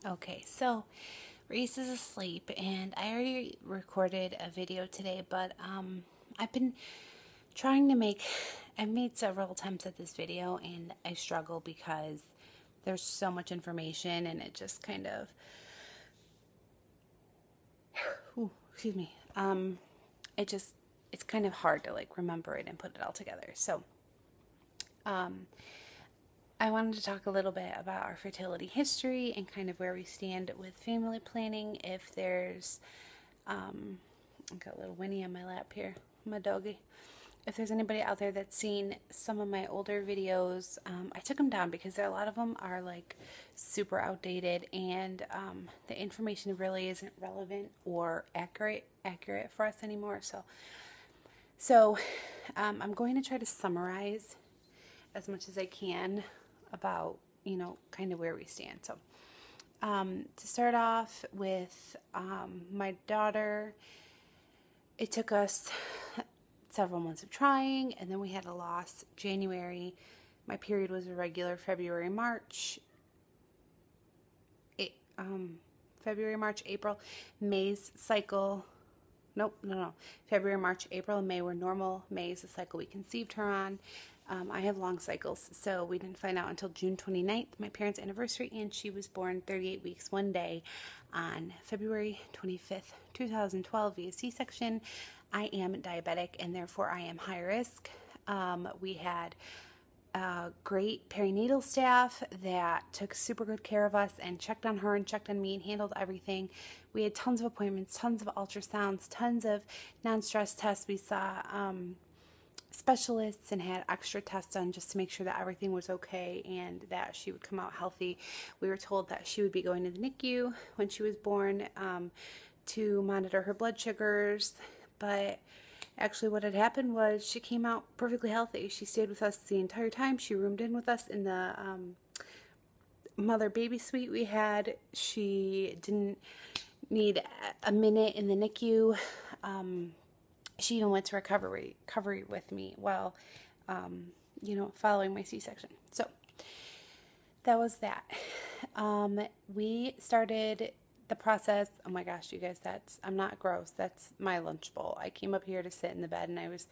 Okay, so Reese is asleep, and I already recorded a video today, but I've been trying to make. I've made several attempts at this video, and I struggle because there's so much information, and it just kind of, ooh, excuse me, it's kind of hard to like remember it and put it all together. So, um, I wanted to talk a little bit about our fertility history and kind of where we stand with family planning. If there's, I got a little Winnie on my lap here, my doggy. If there's anybody out there that's seen some of my older videos, I took them down because a lot of them are like super outdated, and the information really isn't relevant or accurate for us anymore. So I'm going to try to summarize as much as I can about, kind of where we stand. So, to start off with, my daughter, it took us several months of trying, and then we had a loss January. My period was irregular February, March. February, March, April. May's cycle. Nope, no. February, March, April, and May were normal. May is the cycle we conceived her on. I have long cycles, so we didn't find out until June 29th, my parents' anniversary, and she was born 38 weeks one day on February 25th, 2012 via C-section. I am diabetic, and therefore I am high risk. We had a great perinatal staff that took super good care of us and checked on her and checked on me and handled everything. We had tons of appointments, tons of ultrasounds, tons of non-stress tests. We saw specialists and had extra tests done just to make sure that everything was okay and that she would come out healthy. We were told that she would be going to the NICU when she was born to monitor her blood sugars, but actually what had happened was she came out perfectly healthy. She stayed with us the entire time. She roomed in with us in the mother-baby suite we had. She didn't need a minute in the NICU. She even went to recovery with me while, following my C-section. So that was that. We started the process. Oh my gosh, you guys, I'm not gross. That's my lunch bowl. I came up here to sit in the bed and I was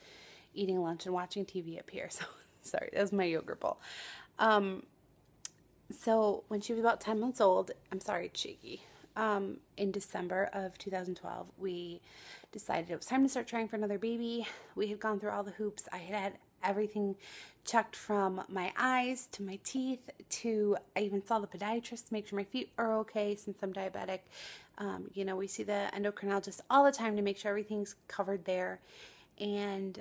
eating lunch and watching TV up here. So sorry, that was my yogurt bowl. So when she was about 10 months old, I'm sorry, it's shaky. In December of 2012, we decided it was time to start trying for another baby. We had gone through all the hoops. I had everything checked from my eyes to my teeth to, I even saw the podiatrist to make sure my feet are okay since I'm diabetic. We see the endocrinologist all the time to make sure everything's covered there. And,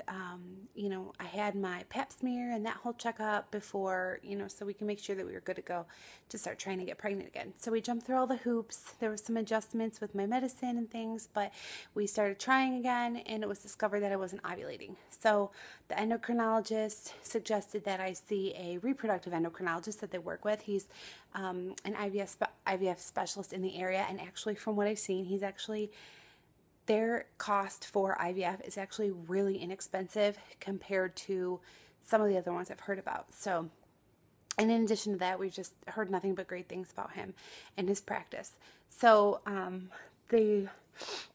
I had my pap smear and that whole checkup before, so we can make sure that we were good to go to start trying to get pregnant again. So we jumped through all the hoops. There were some adjustments with my medicine and things, but we started trying again, and it was discovered that I wasn't ovulating. So the endocrinologist suggested that I see a reproductive endocrinologist that they work with. He's an IVF specialist in the area, and actually from what I've seen, their cost for IVF is actually really inexpensive compared to some of the other ones I've heard about. So, and in addition to that, we've just heard nothing but great things about him and his practice. So, my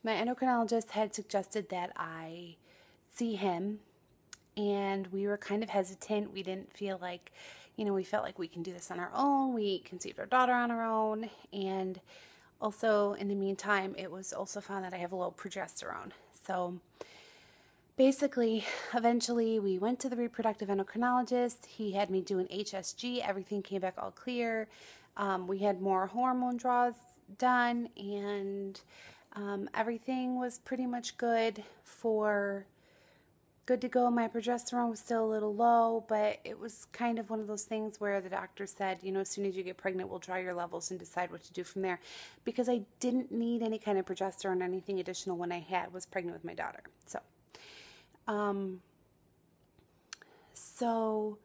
endocrinologist had suggested that I see him, and we were kind of hesitant. We didn't feel like, we felt like we can do this on our own. We conceived our daughter on our own, and also, in the meantime, it was also found that I have low progesterone. So basically, eventually, we went to the reproductive endocrinologist. He had me do an HSG. Everything came back all clear. We had more hormone draws done, and everything was pretty much good to go. My progesterone was still a little low, but it was kind of one of those things where the doctor said, as soon as you get pregnant, we'll draw your levels and decide what to do from there, because I didn't need any kind of progesterone or anything additional when I was pregnant with my daughter. So,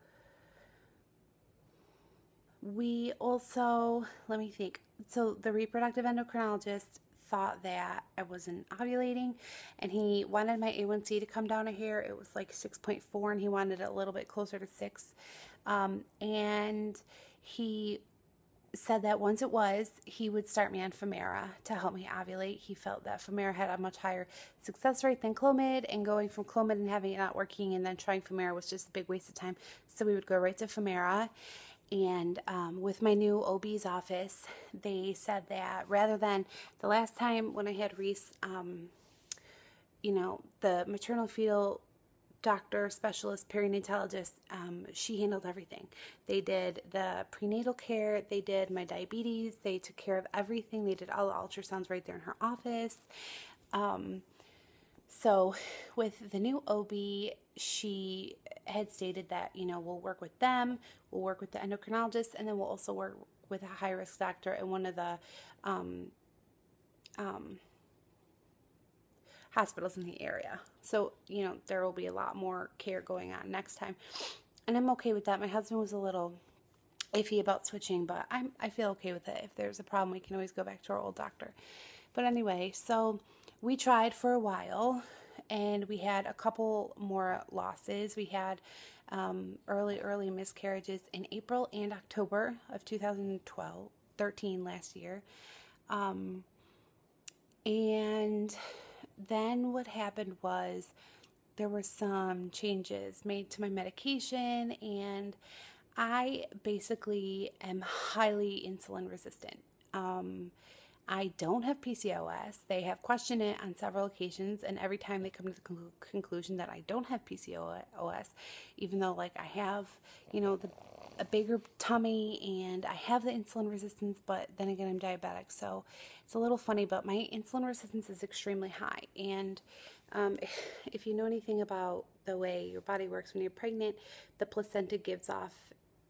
we also, let me think. So the reproductive endocrinologist thought that I wasn't ovulating, and he wanted my A1C to come down a hair. It was like 6.4, and he wanted it a little bit closer to 6. And he said that once it was, he would start me on Femara to help me ovulate. He felt that Femara had a much higher success rate than Clomid, and going from Clomid and having it not working and then trying Femara was just a big waste of time. So we would go right to Femara. And with my new OB's office, they said that rather than the last time when I had Reese, the maternal fetal doctor, specialist, perinatologist, she handled everything. They did the prenatal care, they did my diabetes, they took care of everything. They did all the ultrasounds right there in her office. So with the new OB, she had stated that, we'll work with them, we'll work with the endocrinologist, and then we'll also work with a high-risk doctor and one of the hospitals in the area. So, there will be a lot more care going on next time. And I'm okay with that. My husband was a little iffy about switching, but I feel okay with it. If there's a problem, we can always go back to our old doctor. But anyway, so we tried for a while, and we had a couple more losses. We had early miscarriages in April and October of 2013 last year. And then what happened was there were some changes made to my medication, and I basically am highly insulin resistant. I don't have PCOS. They have questioned it on several occasions, and every time they come to the conclusion that I don't have PCOS, even though I have, a bigger tummy and I have the insulin resistance, but then again, I'm diabetic. So it's a little funny, but my insulin resistance is extremely high. And if you know anything about the way your body works when you're pregnant, the placenta gives off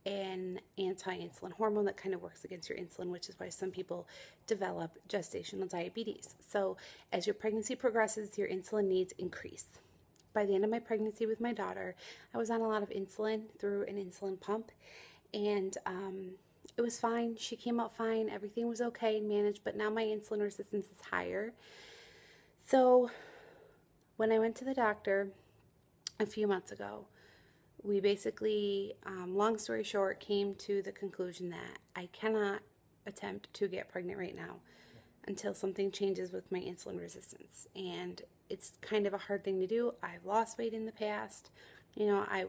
an anti-insulin hormone that kind of works against your insulin, which is why some people develop gestational diabetes. So as your pregnancy progresses, your insulin needs increase. By the end of my pregnancy with my daughter, I was on a lot of insulin through an insulin pump, and it was fine. She came out fine. Everything was okay and managed, but now my insulin resistance is higher. So when I went to the doctor a few months ago, we basically, long story short, came to the conclusion that I cannot attempt to get pregnant right now until something changes with my insulin resistance. And it's kind of a hard thing to do. I've lost weight in the past. I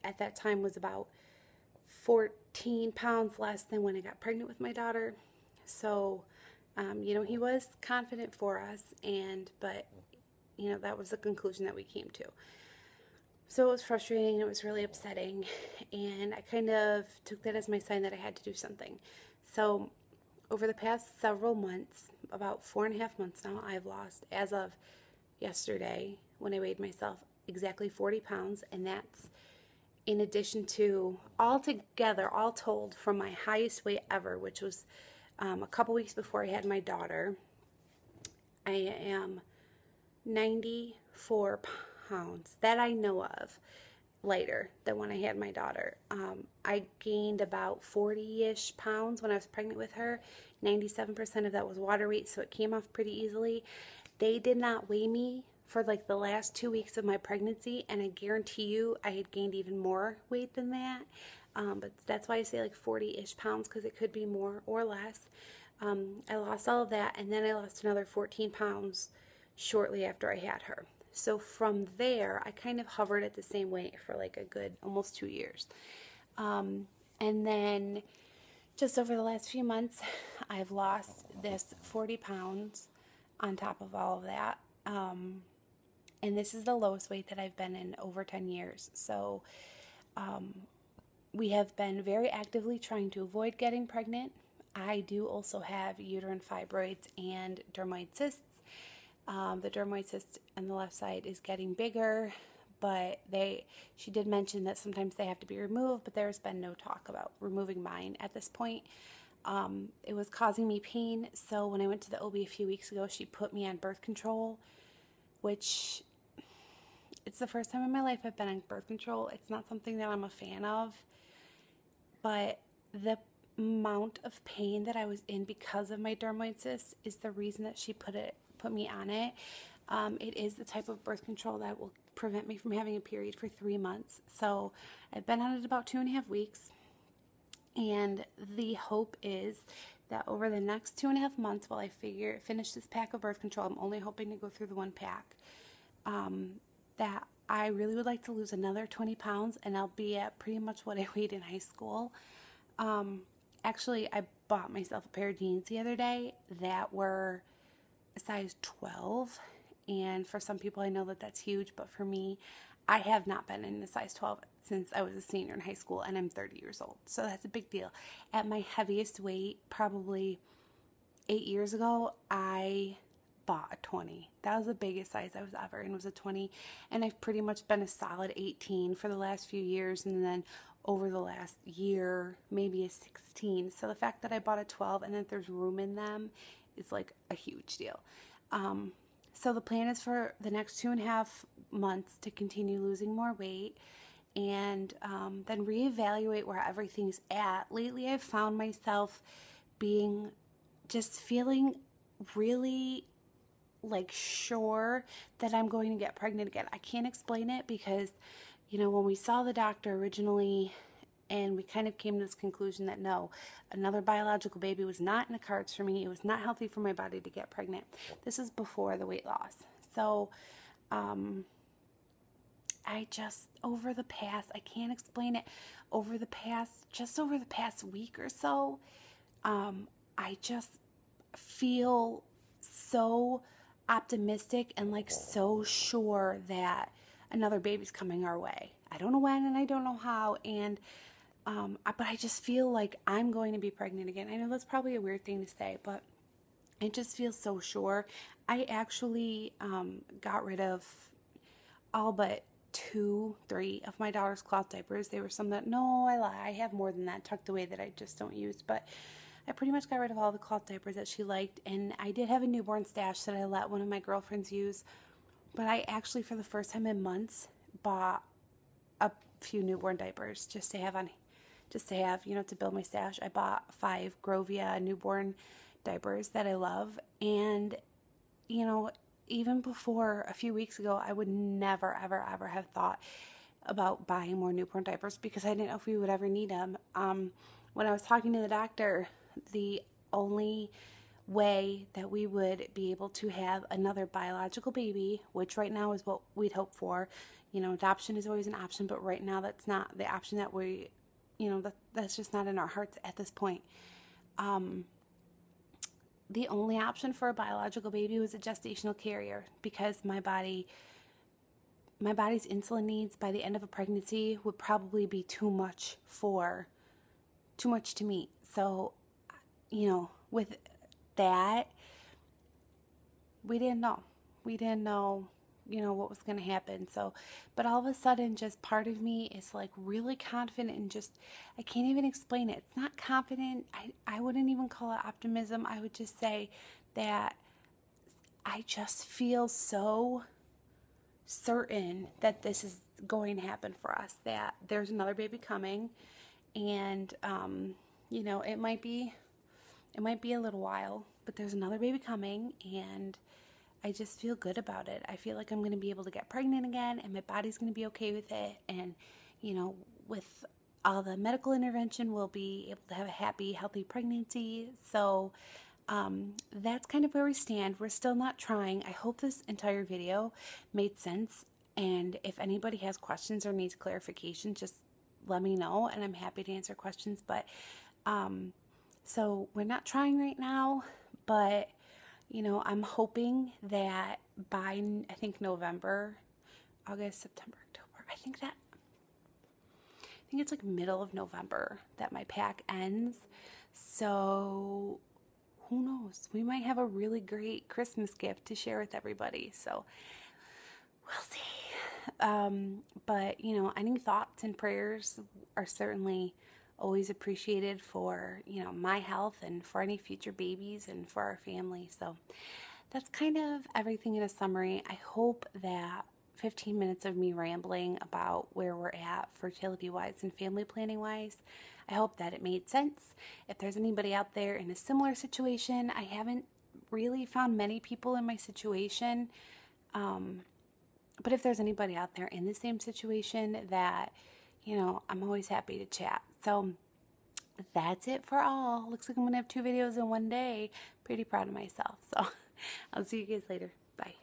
at that time was about 14 pounds less than when I got pregnant with my daughter. So, he was confident for us, but that was the conclusion that we came to. So it was frustrating, it was really upsetting, and I kind of took that as my sign that I had to do something. So over the past several months, about 4.5 months now, I've lost, as of yesterday, when I weighed myself, exactly 40 pounds, and that's in addition to, all told, from my highest weight ever, which was a couple weeks before I had my daughter. I am 94 pounds that I know of lighter than when I had my daughter. I gained about 40-ish pounds when I was pregnant with her. 97% of that was water weight, so it came off pretty easily. They did not weigh me for the last 2 weeks of my pregnancy, and I guarantee you I had gained even more weight than that. But that's why I say 40-ish pounds, because it could be more or less. I lost all of that, and then I lost another 14 pounds shortly after I had her. So from there, I kind of hovered at the same weight for a good almost 2 years. And then just over the last few months, I've lost this 40 pounds on top of all of that. And this is the lowest weight that I've been in over 10 years. So we have been very actively trying to avoid getting pregnant. I do also have uterine fibroids and dermoid cysts. The dermoid cyst on the left side is getting bigger, but she did mention that sometimes they have to be removed, but there's been no talk about removing mine at this point. It was causing me pain, so when I went to the OB a few weeks ago, she put me on birth control, which it's the first time in my life I've been on birth control. It's not something that I'm a fan of, but the amount of pain that I was in because of my dermoid cyst is the reason that she put me on it. It is the type of birth control that will prevent me from having a period for 3 months. So I've been on it about 2.5 weeks. And the hope is that over the next 2.5 months, while I finish this pack of birth control, I'm only hoping to go through the one pack, that I really would like to lose another 20 pounds, and I'll be at pretty much what I weighed in high school. Actually, I bought myself a pair of jeans the other day that were a size 12, and for some people I know that that's huge, but for me, I have not been in a size 12 since I was a senior in high school, and I'm 30 years old, so that's a big deal. At my heaviest weight, probably 8 years ago, I bought a 20. That was the biggest size I was ever in, was a 20, and I've pretty much been a solid 18 for the last few years, and then over the last year, maybe a 16. So the fact that I bought a 12 and that there's room in them is like a huge deal. So the plan is for the next 2.5 months to continue losing more weight, and then reevaluate where everything's at. Lately, I've found myself feeling really like sure that I'm going to get pregnant again. I can't explain it because, when we saw the doctor originally, and we kind of came to this conclusion that no, another biological baby was not in the cards for me. It was not healthy for my body to get pregnant. This is before the weight loss. So, I can't explain it, over the past week or so, I just feel so optimistic and like so sure that another baby's coming our way. I don't know when and I don't know how, and but I just feel like I'm going to be pregnant again. I know that's probably a weird thing to say, but I just feel so sure. I actually got rid of all but 3 of my daughter's cloth diapers. They were some that, no, I lie, I have more than that tucked away that I just don't use, but I pretty much got rid of all the cloth diapers that she liked, and I did have a newborn stash that I let one of my girlfriends use, but I actually, for the first time in months, bought a few newborn diapers just to have, to build my stash. I bought 5 Grovia newborn diapers that I love, and, even before a few weeks ago, I would never, ever, ever have thought about buying more newborn diapers because I didn't know if we would ever need them. When I was talking to the doctor, the only way that we would be able to have another biological baby, which right now is what we'd hope for, adoption is always an option, but right now that's not the option that we, that's just not in our hearts at this point. The only option for a biological baby was a gestational carrier, because my body's insulin needs by the end of a pregnancy would probably be too much to meet. So, with that, we didn't know, what was going to happen. So, but all of a sudden, just part of me is like really confident, and just, I can't even explain it. It's not confident. I wouldn't even call it optimism. I would just say that I just feel so certain that this is going to happen for us, that there's another baby coming, and, it might be a little while, but there's another baby coming, and I just feel good about it. I feel like I'm going to be able to get pregnant again, and my body's going to be okay with it. And, with all the medical intervention, we'll be able to have a happy, healthy pregnancy. So that's kind of where we stand. We're still not trying. I hope this entire video made sense. And if anybody has questions or needs clarification, just let me know, and I'm happy to answer questions. But so we're not trying right now, but I'm hoping that by, I think, November, August, September, October, I think it's like middle of November that my pack ends. So who knows? We might have a really great Christmas gift to share with everybody. So we'll see. But, any thoughts and prayers are certainly always appreciated for, my health and for any future babies and for our family. So that's kind of everything in a summary. I hope that 15 minutes of me rambling about where we're at fertility-wise and family planning-wise, I hope that it made sense. If there's anybody out there in a similar situation, I haven't really found many people in my situation, but if there's anybody out there in the same situation, that, I'm always happy to chat. So that's it for all. Looks like I'm going to have 2 videos in one day. Pretty proud of myself. So I'll see you guys later. Bye.